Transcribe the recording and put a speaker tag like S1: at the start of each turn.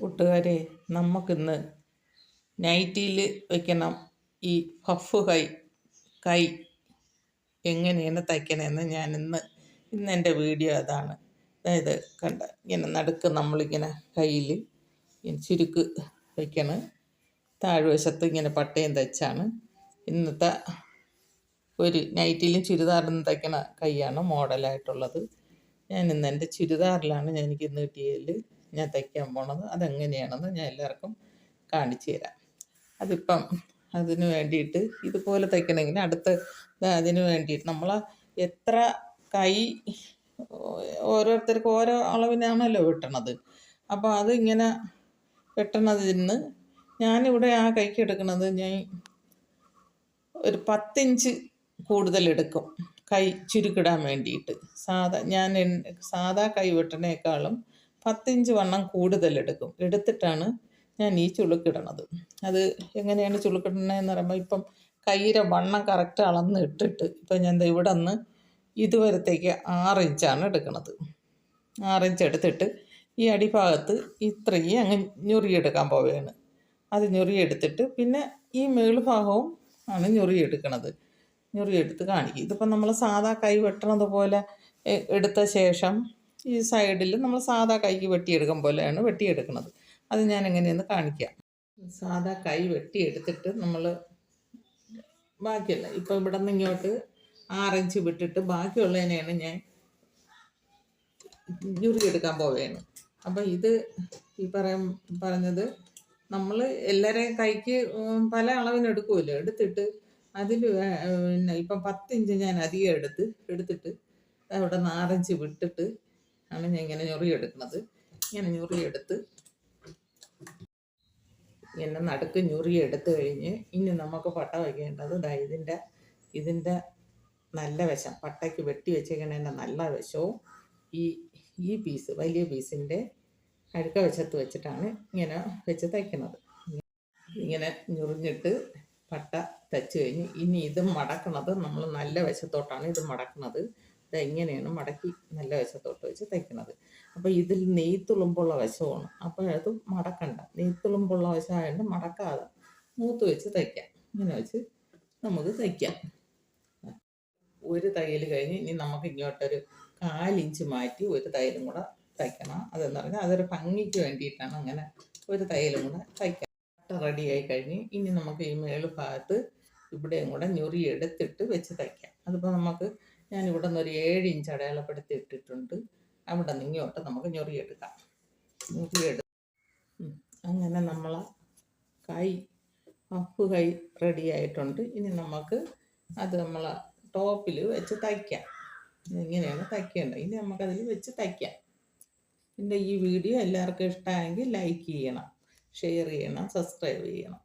S1: കൂട്ടുകാരെ, നമുക്കിന്ന് നൈറ്റിയിൽ വയ്ക്കണം ഈ പഫ് കൈ എങ്ങനെയാണ് തയ്ക്കണമെന്ന് ഇന്ന് എൻ്റെ വീഡിയോ അതാണ്. അതായത് കണ്ട ഇങ്ങനെ നടുക്ക് നമ്മളിങ്ങനെ കയ്യിൽ ചുരുക്ക് വയ്ക്കണം. താഴ്വശത്ത് ഇങ്ങനെ പട്ടയം തയ്ച്ചാണ് ഇന്നത്തെ ഒരു നൈറ്റിയിലും ചുരിദാറിനും തയ്ക്കണ കൈയാണ് മോഡലായിട്ടുള്ളത്. ഇന്ന് എൻ്റെ ചുരിദാറിലാണ് എനിക്കിന്ന് കിട്ടിയതിൽ ഞാൻ തയ്ക്കാൻ പോണത്. അതെങ്ങനെയാണെന്ന് ഞാൻ എല്ലാവർക്കും കാണിച്ചു തരാം. അതിന് വേണ്ടിയിട്ട് ഇതുപോലെ തയ്ക്കണമെങ്കിൽ അതിന് വേണ്ടിയിട്ട് നമ്മൾ എത്ര കൈ ഓരോരുത്തർക്കും ഓരോ അളവിനാണല്ലോ വെട്ടണത്. അപ്പോൾ അതിങ്ങനെ വെട്ടണതിന് ഞാനിവിടെ ആ കൈക്ക് എടുക്കുന്നത് ഞാൻ ഒരു 10 ഇഞ്ച് കൂടുതലെടുക്കും കൈ ചുരുക്കിടാൻ വേണ്ടിയിട്ട്. സാധാ കൈ വെട്ടണേക്കാളും 10 ഇഞ്ച് വണ്ണം കൂടുതലെടുക്കും. എടുത്തിട്ടാണ് ഞാൻ ഈ ചുളുക്കിടണത്. അത് എങ്ങനെയാണ് ചുളുക്കിടണതെന്ന് പറയുമ്പോൾ ഇപ്പം കൈയുടെ വണ്ണം കറക്റ്റ് അളന്ന് ഇട്ടിട്ട് ഇപ്പം ഞാൻ ഇവിടെ നിന്ന് ഇതുവരത്തേക്ക് 6 ഇഞ്ചാണ് എടുക്കുന്നത്. 6 ഇഞ്ച് എടുത്തിട്ട് ഈ അടിഭാഗത്ത് ഇത്രയും അങ്ങ് ഞൊറിയെടുക്കാൻ പോവുകയാണ്. അത് ഞൊറിയെടുത്തിട്ട് പിന്നെ ഈ മേളുഭാഗവും ആണ് ഞൊറിയെടുക്കണത്. ഞൊറിയെടുത്ത് കാണിക്കും. ഇതിപ്പം നമ്മൾ സാധാ കൈ വെട്ടണത് പോലെ എടുത്ത ശേഷം ഈ സൈഡിൽ നമ്മൾ സാധാ കൈക്ക് വെട്ടിയെടുക്കും പോലെയാണ് വെട്ടിയെടുക്കുന്നത്. അത് ഞാൻ എങ്ങനെയെന്ന് കാണിക്കാം. സാധാ കൈ വെട്ടിയെടുത്തിട്ട് നമ്മൾ ബാക്കിയല്ല ഇപ്പം ഇവിടെ നിന്ന് ഇങ്ങോട്ട് 6 ഇഞ്ച് വിട്ടിട്ട് ബാക്കിയുള്ളതിനെയാണ് ഞാൻ ഞുറിയെടുക്കാൻ പോവുകയാണ്. അപ്പം ഇത് ഈ പറഞ്ഞത് നമ്മൾ എല്ലാവരെയും കൈക്ക് പല അളവിനെടുക്കുമല്ലോ. എടുത്തിട്ട് അതിൽ പിന്നെ ഇപ്പം 10 ഇഞ്ച് ഞാൻ അധികം എടുത്തിട്ട് അവിടെ 6 ഇഞ്ച് വിട്ടിട്ട് ആണ് ഞാൻ ഇങ്ങനെ ഞൊറിയെടുക്കുന്നത്. ഇങ്ങനെ ഞൊറിയെടുത്ത് ഇങ്ങനെ നടുക്ക് ഞൊറിയെടുത്ത് കഴിഞ്ഞ് ഇനി നമുക്ക് പട്ട വയ്ക്കേണ്ടത് ഇതിൻ്റെ നല്ല വശം, പട്ടയ്ക്ക് വെട്ടി വെച്ചേക്കണതിൻ്റെ നല്ല വശവും ഈ പീസ് വലിയ പീസിൻ്റെ അടുക്ക വശത്ത് വെച്ചിട്ടാണ് ഇങ്ങനെ വെച്ച് തയ്ക്കുന്നത്. ഇങ്ങനെ ഞൊറിഞ്ഞിട്ട് പട്ട തയ്ച്ച് കഴിഞ്ഞ് ഇനി ഇത് മടക്കണത് നമ്മൾ നല്ല വശത്തോട്ടാണ് ഇത് മടക്കണത്. ഇങ്ങനെയാണ് മടക്കി നല്ല വശത്തോട്ട് വെച്ച് തയ്ക്കുന്നത്. അപ്പോൾ ഇതിൽ നെയ്ത്തുളുമ്പുള്ള വശമാണ്. അപ്പോഴത് മടക്കണ്ട. നെയ്ത്തുളുമ്പുള്ള വശമായതുകൊണ്ട് മടക്കാതെ മൂത്ത് വെച്ച് തയ്ക്കാം. ഇങ്ങനെ വെച്ച് നമുക്ക് തയ്ക്കാം. ഒരു തയ്യൽ കഴിഞ്ഞ് ഇനി നമുക്ക് ഇങ്ങോട്ടൊരു 4 ഇഞ്ച് മാറ്റി ഒരു തയ്യലും കൂടെ തയ്ക്കണം. അതെന്ന് പറഞ്ഞാൽ അതൊരു ഭംഗിക്ക് വേണ്ടിയിട്ടാണ് അങ്ങനെ ഒരു തയ്യലും കൂടെ തയ്ക്കാം. പട്ട റെഡിയായി കഴിഞ്ഞ് ഇനി നമുക്ക് ഈ മേളുഭാഗത്ത് ഇവിടെയും കൂടെ ഞൊറിയെടുത്തിട്ട് വെച്ച് തയ്ക്കാം. അതിപ്പോൾ ഞാനിവിടെ നിന്ന് ഒരു 7 ഇഞ്ച് അടയാളപ്പെടുത്തി ഇട്ടിട്ടുണ്ട്. അവിടെ നിന്ന് ഇങ്ങോട്ട് നമുക്ക് ഞൊറിയെടുക്കാം. അങ്ങനെ നമ്മളെ പഫ് കൈ റെഡി ആയിട്ടുണ്ട്. ഇനി നമുക്ക് അത് നമ്മളെ ടോപ്പിൽ വെച്ച് തയ്ക്കാം. ഇങ്ങനെയാണ് തയ്ക്കേണ്ടത്. ഇനി നമുക്കതിൽ വെച്ച് തയ്ക്കാം. എൻ്റെ ഈ വീഡിയോ എല്ലാവർക്കും ഇഷ്ടമായെങ്കിൽ ലൈക്ക് ചെയ്യണം, ഷെയർ ചെയ്യണം, സബ്സ്ക്രൈബ് ചെയ്യണം.